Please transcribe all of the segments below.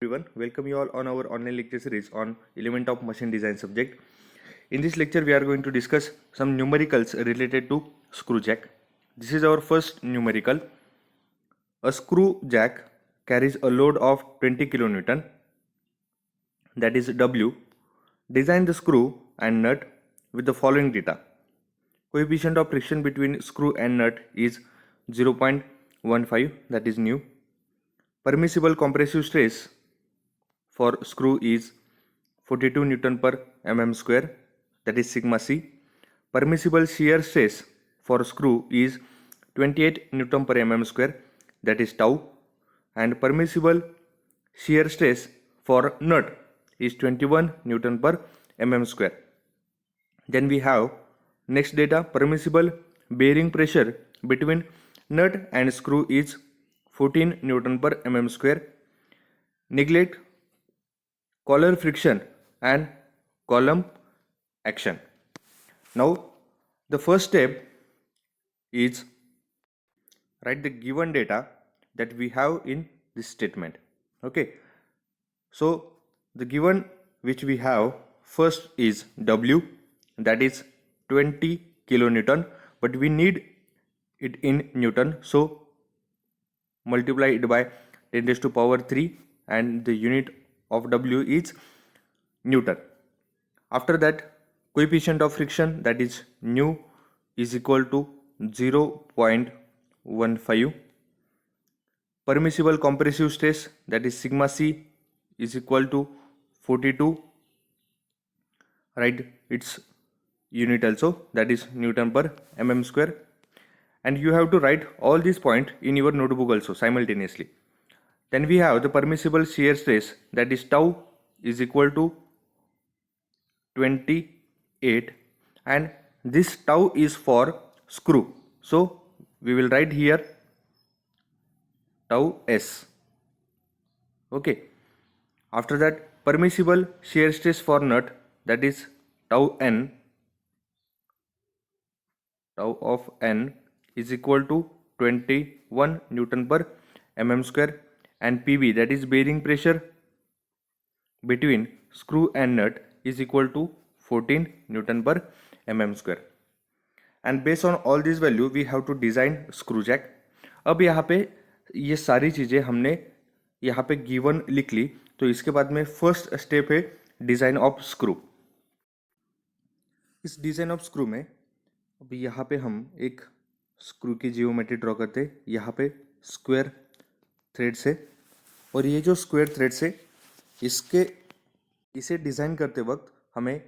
Everyone, welcome you all on our online lecture series on element of machine design subject. In this lecture, we are going to discuss some numericals related to screw jack. This is our first numerical. A screw jack carries a load of 20 kilonewton, that is W. Design the screw and nut with the following data. Coefficient of friction between screw and nut is 0.15, that is nu. Permissible compressive stress for screw is 42 Newton per mm square, that is sigma c. Permissible shear stress for screw is 28 Newton per mm square, that is tau. And permissible shear stress for nut is 21 Newton per mm square. Then we have next data, permissible bearing pressure between nut and screw is 14 Newton per mm square. Neglect collar friction and column action. Now the first step is write the given data that we have in this statement. Okay, so the given which we have first is W, that is 20 kilonewton, but we need it in Newton, so multiply it by 10 raised to power 3 and the unit of W is Newton. After that, coefficient of friction, that is nu, is equal to 0.15. Permissible compressive stress, that is sigma c, is equal to 42. Right, its unit also, that is Newton per mm square. And you have to write all these points in your notebook also simultaneously. Then we have the permissible shear stress, that is tau, is equal to 28, and this tau is for screw, so we will write here tau s. Okay, after that, permissible shear stress for nut, that is tau n, tau of n is equal to 21 Newton per mm square, and PB, that is bearing pressure between screw and nut, is equal to 14 Newton per mm square. And based on all this value we have to design screw jack. अब यहाँ पे ये सारी चीज़ें हमने यहाँ पे given लिख ली, तो इसके बाद में फर्स्ट स्टेप है डिज़ाइन ऑफ स्क्रू. इस डिज़ाइन ऑफ स्क्रू में अभी यहाँ पे हम एक स्क्रू की जियोमेट्री ड्रॉ करते हैं. यहाँ पे स्क्वायर थ्रेड से, और ये जो स्क्वायर थ्रेड से इसे डिज़ाइन करते वक्त हमें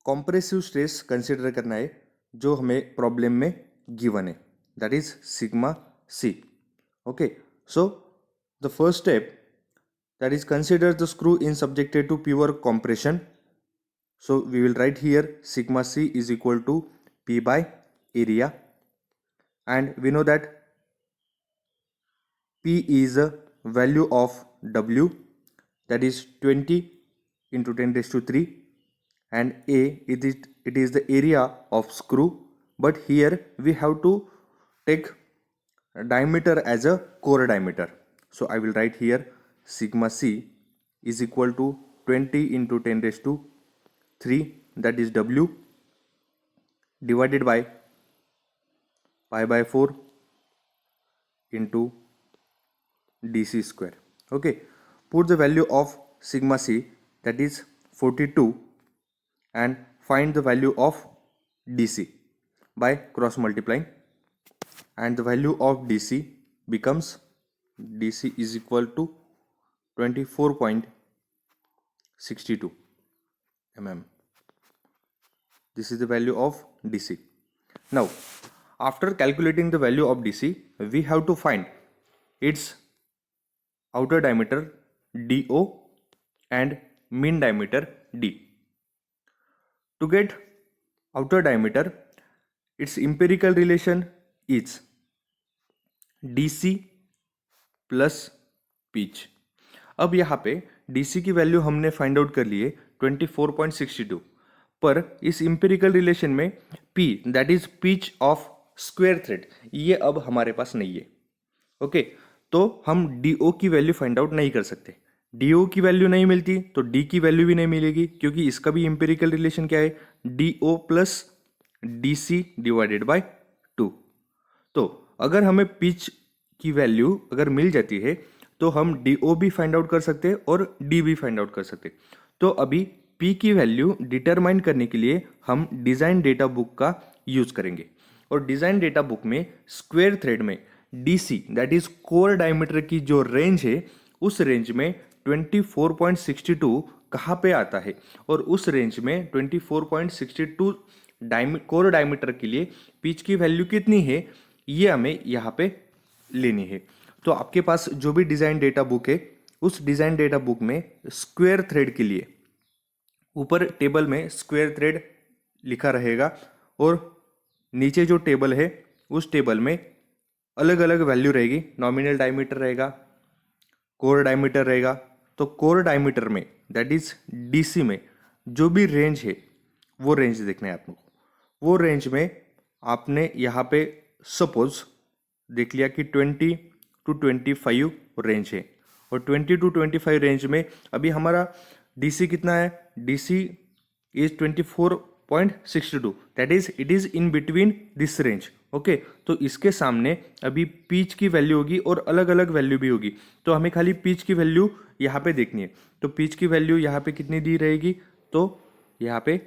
कॉम्प्रेसिव स्ट्रेस कंसिडर करना है जो हमें प्रॉब्लम में गिवन है, that is sigma C. Okay, so the first step, that is consider the screw in subjected to pure compression. So we will write here sigma c is equal to P by area, and we know that P is a value of W, that is 20 into 10 raised to 3, and A it is the area of screw, but here we have to take diameter as a core diameter. So I will write here sigma c is equal to 20 into 10 raised to 3, that is W, divided by pi by 4 into dc square. Okay, put the value of sigma c, that is 42, and find the value of dc by cross multiplying, and the value of dc becomes dc is equal to 24.62 mm. This is the value of dc. Now after calculating the value of dc, we have to find its outer diameter do and mean diameter d. To get outer diameter, its empirical relation is dc plus pitch. अब यहाँ पे DC की value हमने find out कर लिए 24.62, पर इस empirical relation में P, that is pitch of square thread, ये अब हमारे पास नहीं है. ओके, तो हम DO की वैल्यू फाइंड आउट नहीं कर सकते. DO की वैल्यू नहीं मिलती तो D की वैल्यू भी नहीं मिलेगी, क्योंकि इसका भी एम्पिरिकल रिलेशन क्या है, DO plus DC divided by 2। तो अगर हमें पिच की वैल्यू अगर मिल जाती है तो हम DO भी फाइंड आउट कर सकते हैं और D भी फाइंड आउट कर सकते हैं। तो अभी P की वैल्यू डिटरमाइन करने के लिए हम डिज़ाइन डेटा बुक का यूज़ करेंगे, और डिज़ाइन डेटा बुक में स्क्वायर थ्रेड में DC that is core diameter की जो रेंज है, उस रेंज में 24.62 कहाँ पे आता है, और उस रेंज में 24.62 कोर डायमीटर के लिए पिच की वैल्यू कितनी है, ये हमें यहाँ पे लेनी है। तो आपके पास जो भी डिज़ाइन डेटा बुक है, उस डिज़ाइन डेटा बुक में स्क्वायर थ्रेड के लिए ऊपर टेबल में स्क्वायर थ्रेड लिखा रहेगा, और नीचे जो टेबल है उस टेबल में अलग अलग वैल्यू रहेगी। नॉमिनल डायमीटर रहेगा, कोर डायमीटर रहेगा। तो कोर डायमीटर में दैट इज DC में जो भी रेंज है वो रेंज देखना है आपको। वो रेंज में आपने यहाँ पे सपोज देख लिया कि 20 to 25 रेंज है, और 20 to 25 रेंज में अभी हमारा DC कितना है, DC is 24.62, that is it is in between this range. Okay, तो इसके सामने अभी पिच की वैल्यू होगी और अलग अलग वैल्यू भी होगी, तो हमें खाली पिच की वैल्यू यहाँ पे देखनी है। तो पिच की वैल्यू यहाँ पे कितनी दी रहेगी, तो यहाँ पे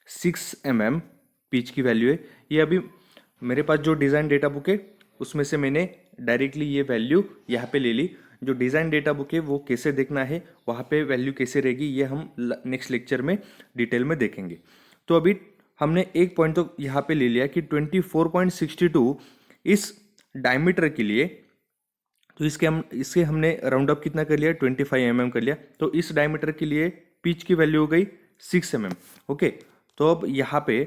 6 mm पिच की वैल्यू है। ये अभी मेरे पास जो डिज़ाइन डेटा बुक है उसमें से मैंने डायरेक्टली ये वैल्यू यहाँ पे ले ली। जो डिज़ाइन डेटा बुक है वो कैसे देखना है, वहाँ पे वैल्यू कैसे रहेगी, ये हम नेक्स्ट लेक्चर में डिटेल में देखेंगे। तो अभी हमने एक पॉइंट तो यहाँ पे ले लिया कि 24.62 इस डायमीटर के लिए, तो इसके हमने राउंड अप कितना कर लिया, 25 mm कर लिया। तो इस डायमीटर के लिए पिच की वैल्यू हो गई 6 mm। ओके, तो अब यहाँ पे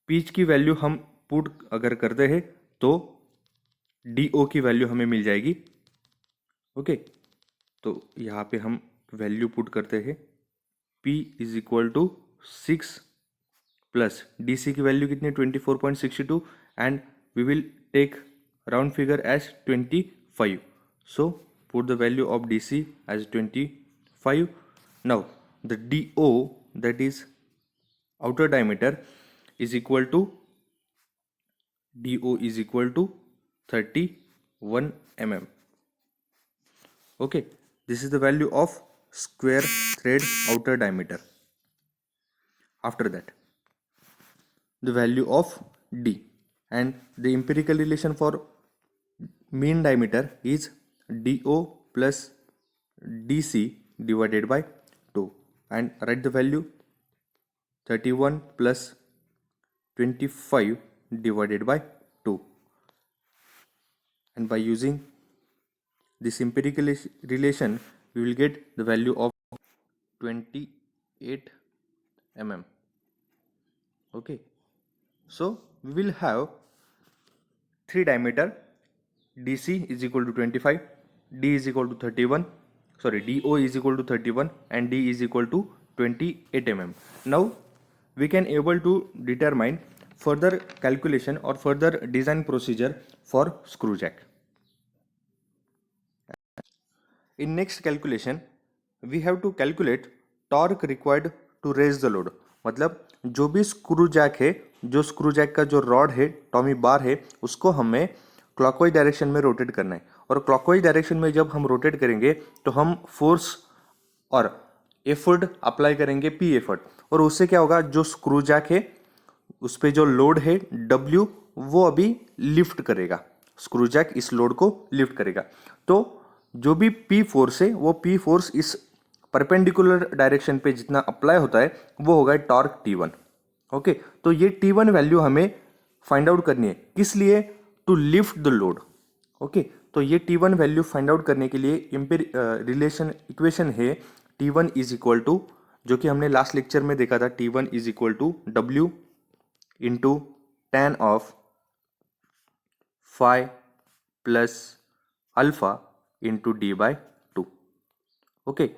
पिच की वैल्यू हम पुट अगर करते हैं तो DO की वैल्यू हमें मिल जाएगी। ओके, तो यहाँ पे हम वैल्यू पुट करते हैं, P is equal to 6 plus DC की वैल्यू कितनी, 24.62, and we will take round figure as 25। So put the value of DC as 25। Now the DO that is outer diameter is equal to DO is equal to 31 mm. Okay, this is the value of square thread outer diameter. After that, the value of D, and the empirical relation for mean diameter is DO plus DC divided by 2, and write the value 31 plus 25 divided by 2, and by using this empirical relation we will get the value of 28 mm. Okay, so we will have 3 diameter, DC is equal to 25, D is equal to 31, sorry, DO is equal to 31 and D is equal to 28 mm. Now we can able to determine further calculation or further design procedure for screw jack. In next calculation we have to calculate torque required to raise the load. मतलब जो भी screw Jack है, जो screw Jack का जो rod है, Tommy बार है, उसको हमें क्लॉकवाइज डायरेक्शन में रोटेट करना है। और क्लॉकवाइज डायरेक्शन में जब हम रोटेट करेंगे तो हम फोर्स और एफर्ट अप्लाई करेंगे, P एफर्ट, और उससे क्या होगा, जो स्क्रू जैक है उस पर जो लोड है W, वो अभी लिफ्ट करेगा, स्क्रू जैक इस लोड को लिफ्ट करेगा। तो जो भी P फोर्स है वो P फोर्स इस परपेंडिकुलर डायरेक्शन पे जितना अप्लाई होता है वो होगा टॉर्क T1। ओके, तो ये T1 वैल्यू हमें फाइंड आउट करनी है, किस लिए, to lift the load. Okay, तो ये T1 वैल्यू फाइंड आउट करने के लिए रिलेशन इक्वेशन है T1 इज इक्वल टू, जो कि हमने लास्ट लेक्चर में देखा था, T1 is equal to W into tan of phi plus alpha into D/2। Okay,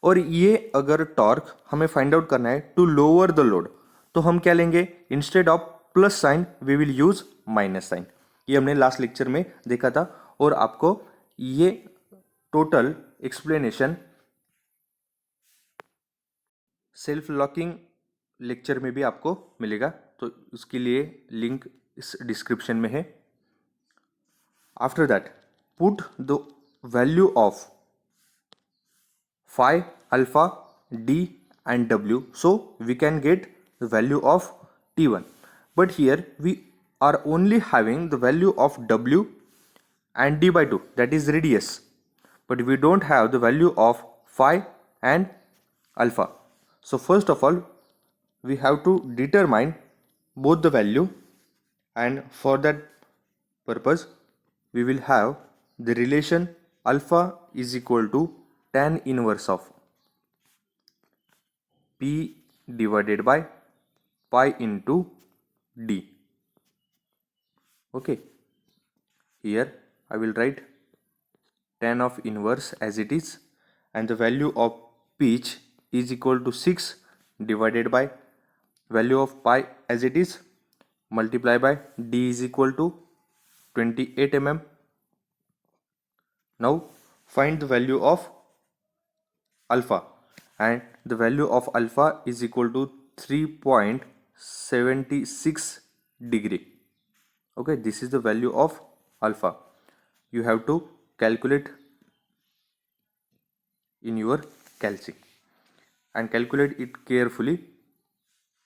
और ये अगर टॉर्क हमें फाइंड आउट करना है टू लोअर द लोड, तो हम क्या लेंगे, instead of plus sign we will use minus sign. ये हमने लास्ट लेक्चर में देखा था, और आपको ये total explanation self locking lecture में भी आपको मिलेगा, तो उसके लिए लिंक इस डिस्क्रिप्शन में है. After that put the value of phi, alpha, d and w, so we can get the value of t1. But here we are only having the value of w and d by 2, that is radius, but we don't have the value of phi and alpha. So first of all we have to determine both the value, and for that purpose we will have the relation alpha is equal to tan inverse of p divided by pi into d. Okay, here I will write tan of inverse as it is, and the value of pitch is equal to 6 divided by value of pi as it is, multiply by d is equal to 28 mm. Now find the value of alpha, and the value of alpha is equal to 3.76 degree. Okay, this is the value of alpha. You have to calculate in your calci and calculate it carefully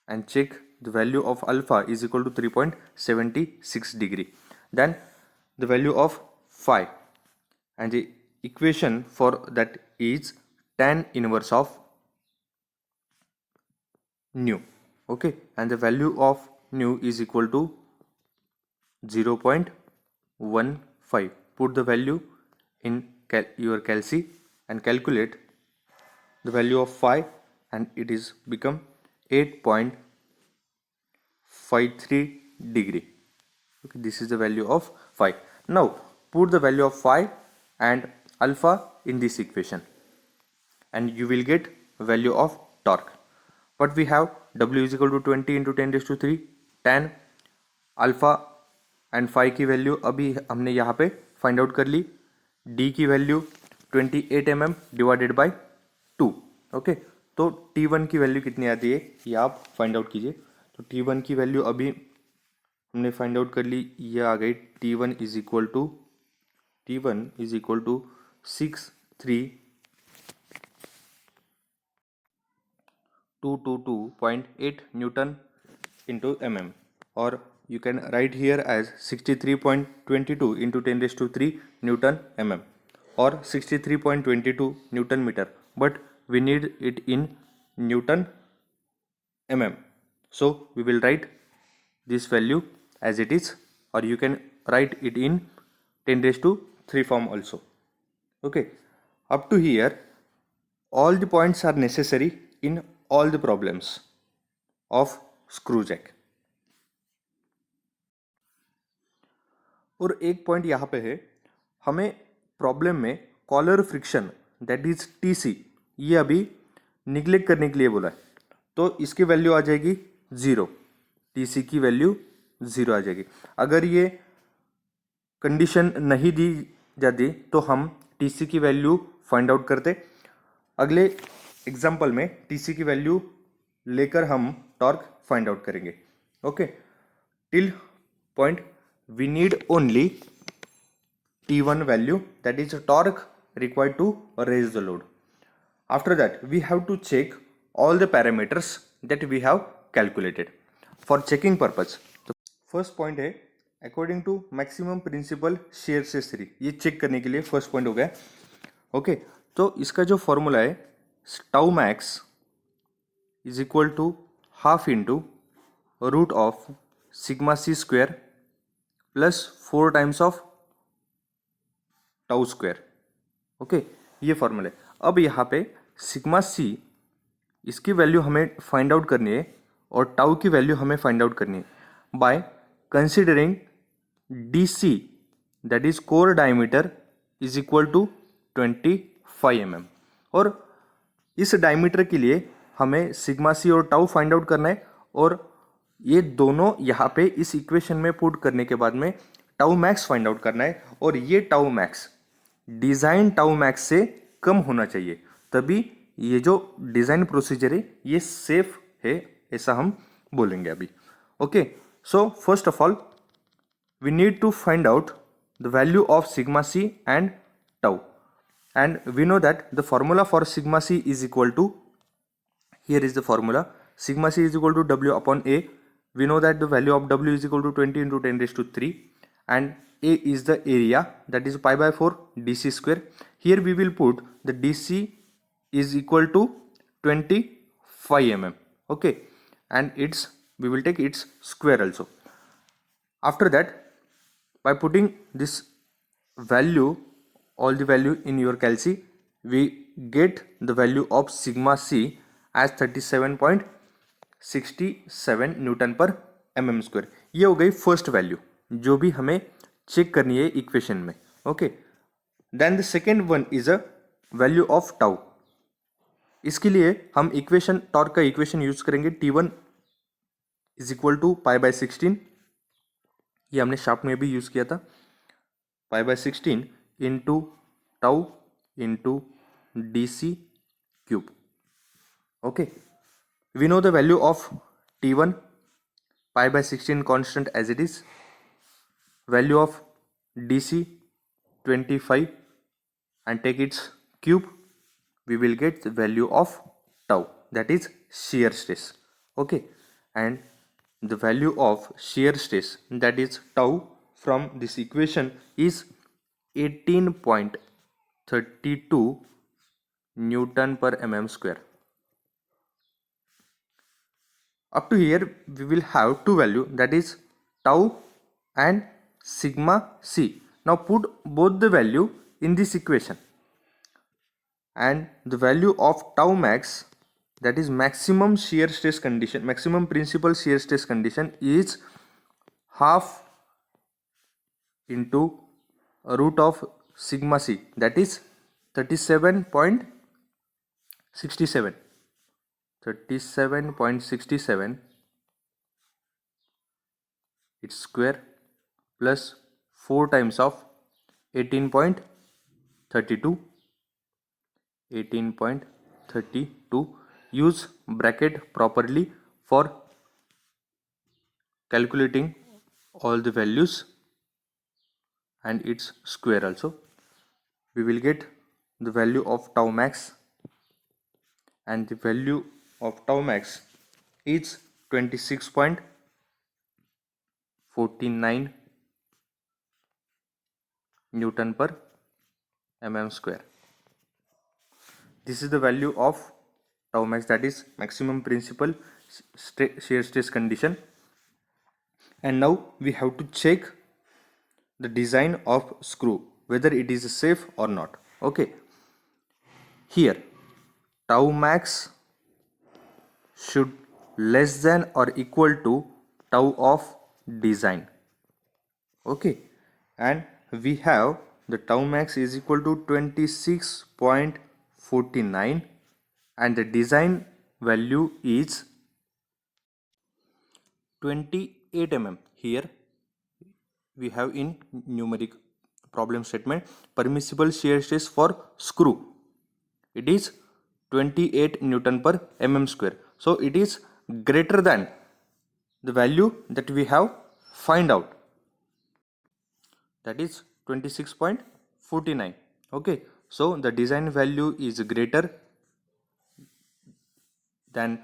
and check the value of alpha is equal to 3.76 degree. Then the value of phi, and the equation for that is tan inverse of nu. Okay, and the value of nu is equal to 0.15. Put the value in your calci and calculate the value of phi, and it is become 8.53 degree. Okay, this is the value of phi. Now put the value of phi and alpha in this equation, and you will get value of torque. But we have W is equal to 20 into 10 raised to 3 tan alpha and phi की value अभी हमने यहाँ पे find out कर ली. D की value 28 mm divided by 2. Okay, तो T1 की value कितनी आती है ये आप फाइंड आउट कीजिए. तो T1 की वैल्यू अभी हमने फाइंड आउट कर ली, ये आ गई T1 is equal to 63.8 newton into mm, or you can write here as 63.22 into 10 raised to 3 Newton mm, or 63.22 Newton meter, but we need it in Newton mm. So we will write this value as it is, or you can write it in 10 raised to 3 form also. Okay, up to here all the points are necessary in all the problems of screw jack. और एक point यहाँ पे है, हमें problem में collar friction that is TC ये अभी neglect करने के लिए बोला है, तो इसकी वैल्यू आ जाएगी 0. TC की वैल्यू 0 आ जाएगी. अगर ये कंडीशन नहीं दी जाती तो हम TC की वैल्यू फाइंड आउट करते. अगले एग्जाम्पल में TC की वैल्यू लेकर हम टॉर्क फाइंड आउट करेंगे. Okay, till point we need only T1 value, that is torque required to raise the load. After that we have to check all the parameters that we have calculated for checking purpose. तो first point है according to maximum principal shear से 3, ये check करने के लिए first point हो गया. Okay, तो इसका जो फॉर्मूला है tau max is equal to half into root of sigma C square plus 4 times of tau square. Okay, ये फॉर्मूला है. अब यहाँ पे सिग्मा सी इसकी वैल्यू हमें फाइंड आउट करनी है और टाउ की वैल्यू हमें फाइंड आउट करनी है by considering DC that is core diameter is equal to 25 mm. और इस डायमीटर के लिए हमें सिग्मा सी और टाउ फाइंड आउट करना है, और ये दोनों यहाँ पे इस इक्वेशन में पुट करने के बाद में टाउ मैक्स फाइंड आउट करना है, और ये tau max design tau max से कम होना चाहिए, तभी ये जो डिज़ाइन प्रोसीजर है ये सेफ है, ऐसा हम बोलेंगे अभी. Okay, so first of all we need to find out the value of sigma c and tau, and we know that the formula for sigma c is equal to, here is the formula, sigma c is equal to w upon a. We know that the value of w is equal to 20 into 10 raised to 3, and a is the area, that is pi by 4 dc square. Here we will put the dc is equal to 25 mm. Okay, and its, we will take its square also. After that, by putting this value, all the value in your calci, we get the value of sigma c as 37.67 Newton per mm square. ये हो गई first value जो भी हमें check करनी है equation में. Okay, then the second one is a value of tau. इसके लिए हम इक्वेशन, टॉर्क का इक्वेशन यूज करेंगे. T1 is equal to pi by 16, ये हमने शाफ्ट में भी यूज किया था. Pi by 16 into tau into D C cube. Okay, we know the value of T1, pi by 16 constant as it is. Value of DC 25 and take its cube, we will get the value of tau, that is shear stress. Okay, and the value of shear stress, that is tau, from this equation is 18.32 Newton per mm square. Up to here we will have two value, that is tau and sigma c. Now put both the value in this equation, and the value of tau max, that is maximum shear stress condition, maximum principal shear stress condition, is half into root of sigma c, that is 37.67 its square plus 4 times of 18.32. Use bracket properly for calculating all the values and its square also. We will get the value of tau max, and the value of tau max is 26.49 Newton per mm square. This is the value of tau max, that is maximum principal shear stress condition. And now we have to check the design of screw, whether it is safe or not. Okay, here tau max should less than or equal to tau of design. Okay, and we have the tau max is equal to 26.49 and the design value is 28 mm. Here we have in numeric problem statement permissible shear stress for screw, it is 28 Newton per mm square. So it is greater than the value that we have find out, that is 26.49. Okay, so the design value is greater than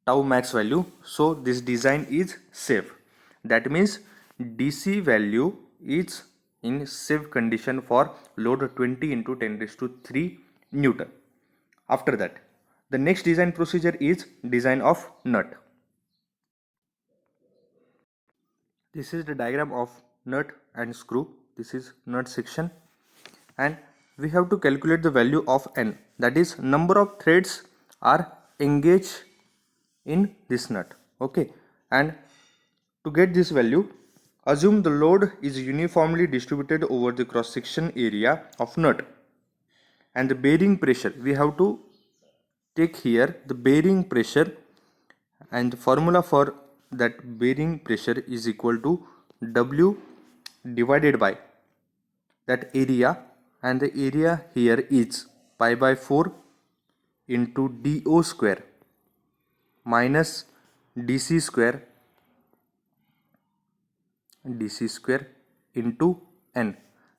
tau max value, so this design is safe. That means DC value is in safe condition for load 20 into 10 raised to 3 Newton. After that, the next design procedure is design of nut. This is the diagram of nut and screw. This is nut section, and we have to calculate the value of N, that is number of threads are engaged in this nut. Okay, and to get this value, assume the load is uniformly distributed over the cross section area of nut, and the bearing pressure, we have to take here the bearing pressure, and the formula for that bearing pressure is equal to W divided by that area, and the area here is pi by 4 into DO square minus DC square into N,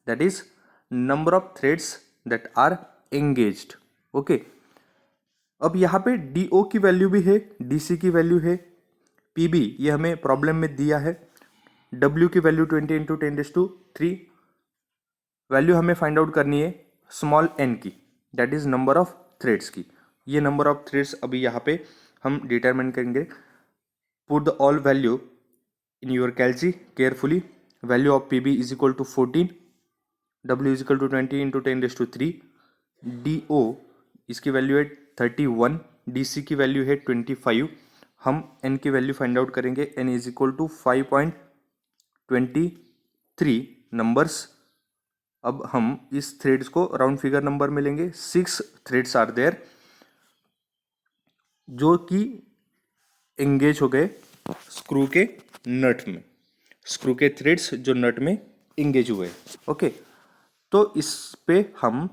that is number of threads that are engaged. Okay, अब यहाँ पे DO की value भी है, DC की value है, PB ये हमें प्रॉब्लम में दिया है, W की वैल्यू 20 इंटू 10⁻3, वैल्यू हमें फाइंड आउट करनी है स्मॉल n की, that is number of threads की. ये नंबर ऑफ थ्रेड्स अभी यहाँ पे हम डिटरमाइन करेंगे. Put the all value in your calci carefully. Value of PB is equal to 14, W is equal to 20 into 10⁻3, DO इसकी value है 31, DC की वैल्यू है 25. हम n की वैल्यू फाइंड आउट करेंगे. n is equal to 5.23 numbers. अब हम इस थ्रेड्स को राउंड फिगर नंबर में लेंगे. 6 थ्रेड्स आर देयर जो कि एंगेज हो गए स्क्रू के नट में, स्क्रू के थ्रेड्स जो नट में एंगेज हुए. ओके, तो इस पे हम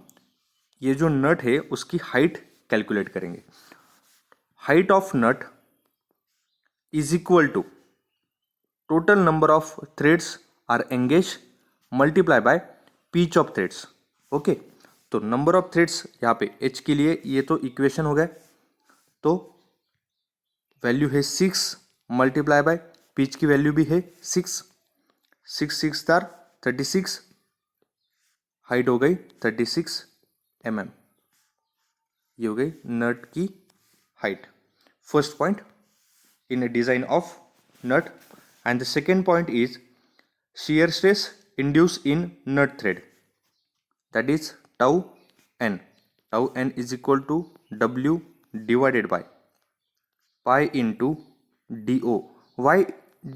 ये जो नट है उसकी हाइट कैलकुलेट करेंगे. Height of nut is equal to total number of threads are engage multiply by pitch of threads. Okay, तो नंबर ऑफ थ्रेड्स यहाँ पे H के लिए ये तो इक्वेशन हो गए, तो वैल्यू है 6 मल्टीप्लाई बाय पीच की वैल्यू भी है 6, 6 तार 36, हाइट हो गई 36 mm. ये हो गई नट की height. First point in a design of nut. And the second point is shear stress induced in nut thread, that is tau n. Tau n is equal to W divided by pi into DO. Why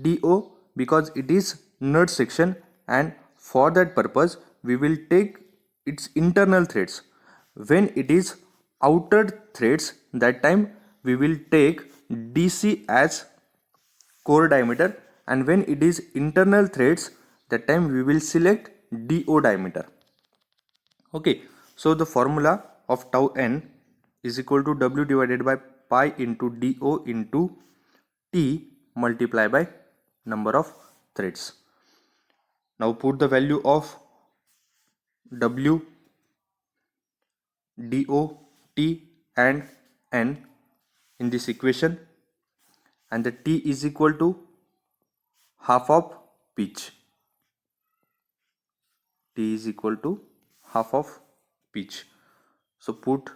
DO? Because it is nut section, and for that purpose we will take its internal threads. When it is outer threads, that time we will take DC as core diameter, and when it is internal threads, that time we will select DO diameter. Okay, so the formula of tau n is equal to W divided by pi into DO into T multiplied by number of threads. Now put the value of W, DO, T and N in this equation, and the T is equal to half of pitch. T is equal to half of pitch. So put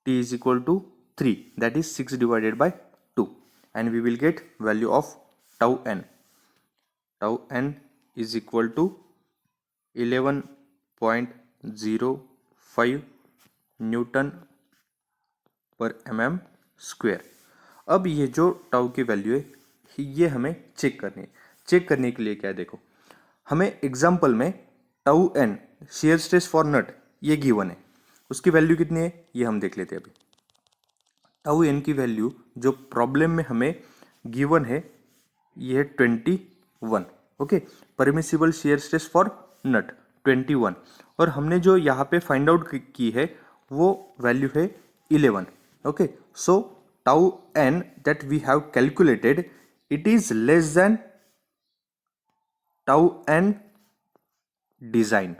T is equal to 3, that is 6 divided by 2, and we will get value of tau n. Tau n is equal to 11.05 Newton per mm square. अब ये जो tau की value है ये हमें check करनी है. Check करने के लिए क्या है, देखो हमें एग्जाम्पल में tau n shear stress for nut ये गिवन है, उसकी वैल्यू कितनी है ये हम देख लेते हैं. अभी टाउ n की वैल्यू जो प्रॉब्लम में हमें गिवन है ये है 21. Okay, permissible shear stress for nut 21, और हमने जो यहाँ पे फाइंड आउट की है वो वैल्यू है 11. Okay, so tau n that we have calculated, it is less than tau n design.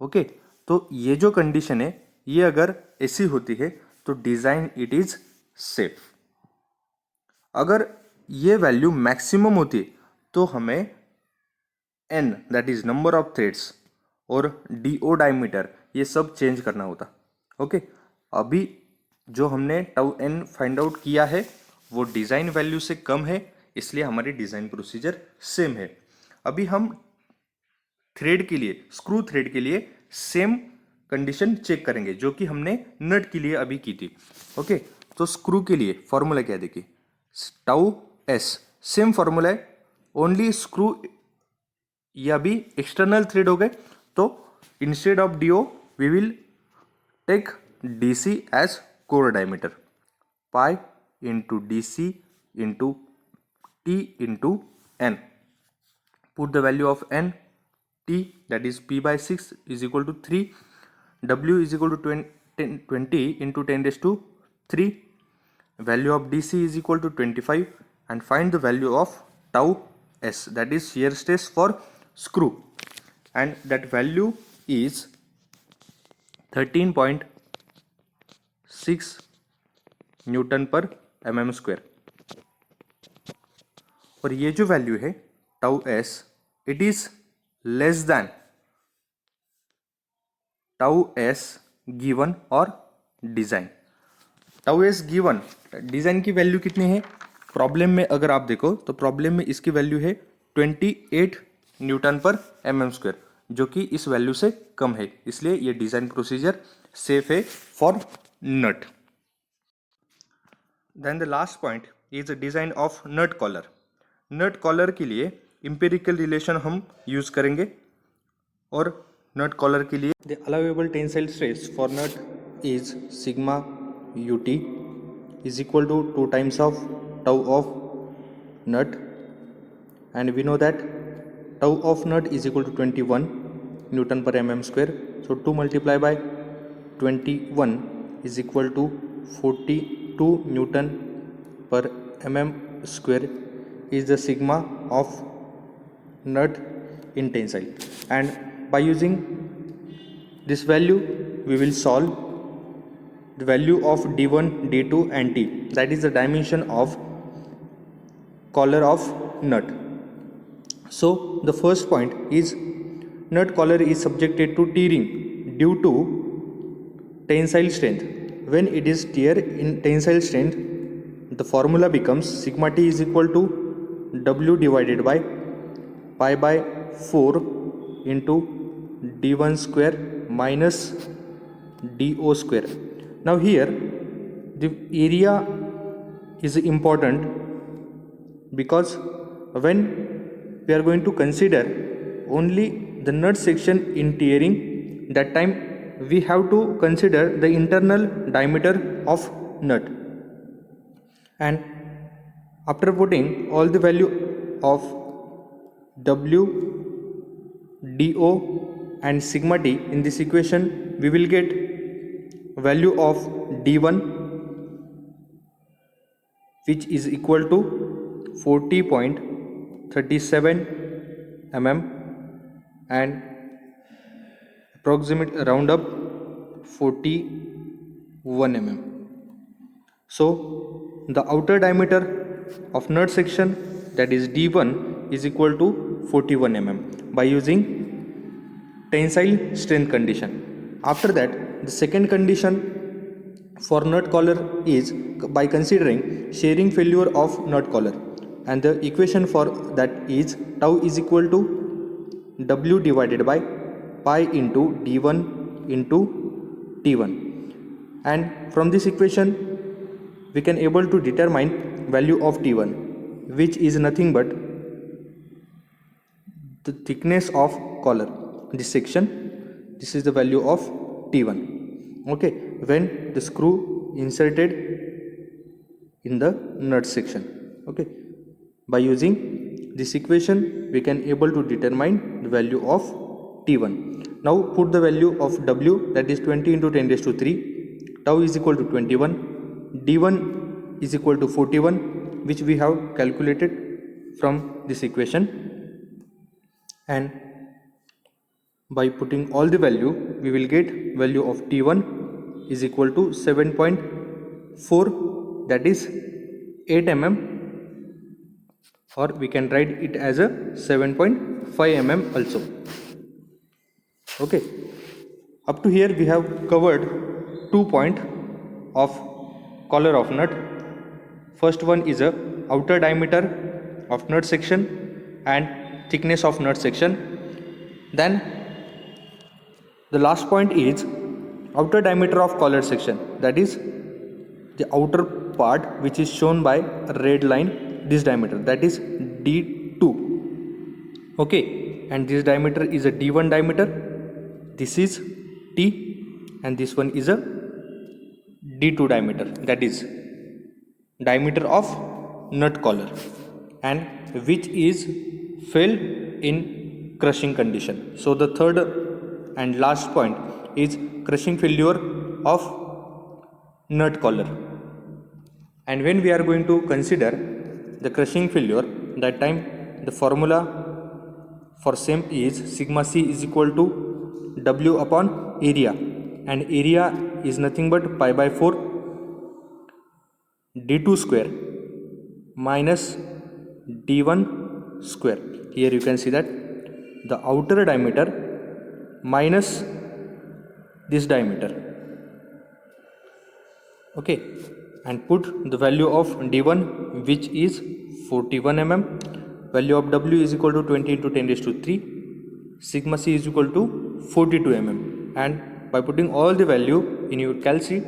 Okay, तो ये जो कंडीशन है ये अगर ऐसी होती है तो डिजाइन इट इज सेफ. अगर ये वैल्यू मैक्सिमम होती है तो हमें n that is number of threads और DO डायमीटर ये सब चेंज करना होता. ओके, अभी जो हमने टाउ n फाइंड आउट किया है वो डिजाइन वैल्यू से कम है, इसलिए हमारी डिजाइन प्रोसीजर सेम है. अभी हम थ्रेड के लिए, स्क्रू थ्रेड के लिए सेम कंडीशन चेक करेंगे जो कि हमने नट के लिए अभी की थी. ओके, तो स्क्रू के लिए फॉर्मूला क्या है, देखिए टाउ s सेम फॉर्मूला है, ओनली स्क्रू ये अभी एक्सटर्नल थ्रेड हो गए, तो instead of DO we will take DC as core diameter. Pi into DC into T into N. Put the value of N, T that is P by 6 is equal to 3, W is equal to 20 into 10 raised to 3. Value of DC is equal to 25, and find the value of tau s, that is shear stress for screw, and that value is 13.6 newton per mm square. और ये जो value है tau S, it is less than tau S given और design. Tau S given, design की value कितनी है problem में, अगर आप देखो तो प्रॉब्लम में इसकी वैल्यू है 28 न्यूटन पर mm स्क्वायर, जो कि इस वैल्यू से कम है, इसलिए ये डिजाइन प्रोसीजर सेफ है for nut. Then the last point is design of nut collar. Nut collar के लिए इंपेरिकल रिलेशन हम यूज करेंगे, और नट कॉलर के लिए the allowable tensile stress for nut is sigma ut is equal to 2 times of tau of nut, and we know that tau of nut is equal to 21 Newton per mm square. So 2 multiplied by 21 is equal to 42 Newton per mm square is the sigma of nut in tensile, and by using this value we will solve the value of d1, d2 and t, that is the dimension of collar of nut. So the first point is nut collar is subjected to tearing due to tensile strength. When it is tear in tensile strength, the formula becomes sigma t is equal to w divided by pi by 4 into d1 square minus do square. Now here the area is important, because when we are going to consider only the nut section in tearing, that time we have to consider the internal diameter of nut, and after putting all the value of w, do and sigma t in this equation, we will get value of d1 which is equal to 40.37 mm and approximate round up 41 mm. So the outer diameter of nut section, that is d1, is equal to 41 mm by using tensile strength condition. After that, the second condition for nut collar is by considering shearing failure of nut collar, and the equation for that is tau is equal to w divided by pi into d1 into t1, and from this equation we can able to determine value of t1, which is nothing but the thickness of collar, this section, this is the value of t1. Okay, when the screw inserted in the nut section. Okay, by using this equation we can able to determine the value of t1. Now put the value of w, that is 20 into 10 raised to 3, tau is equal to 21, d1 is equal to 41, which we have calculated from this equation, and by putting all the value we will get value of t1 is equal to 7.4, that is 8 mm, or we can write it as a 7.5 mm also. Okay, up to here we have covered 2 points of collar of nut. First one is a outer diameter of nut section and thickness of nut section. Then the last point is outer diameter of collar section, that is the outer part which is shown by a red line, this diameter, that is d2. Okay, and this diameter is a d1 diameter, this is t, and this one is a d2 diameter, that is diameter of nut collar, and which is fail in crushing condition. So the third and last point is crushing failure of nut collar. And when we are going to consider the crushing failure, that time the formula for same is sigma c is equal to W upon area, and area is nothing but pi by 4 d2 square minus d1 square. Here you can see that the outer diameter minus this diameter. Okay, and put the value of d1, which is 41 mm, value of W is equal to 20 into 10 raised to 3, sigma c is equal to 42 mm, and by putting all the value in your calc sheet,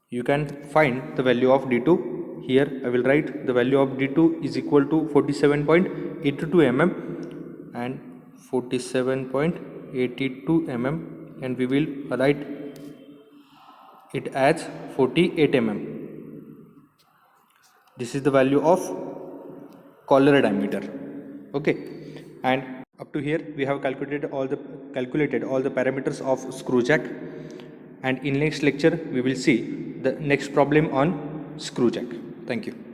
you can find the value of d2. Here I will write the value of d2 is equal to 47.82 mm and 47.82 mm, and we will write it as 48 mm. This is the value of collar diameter. Okay, and up to here we have calculated all the parameters of screw jack, and in next lecture we will see the next problem on screw jack. Thank you.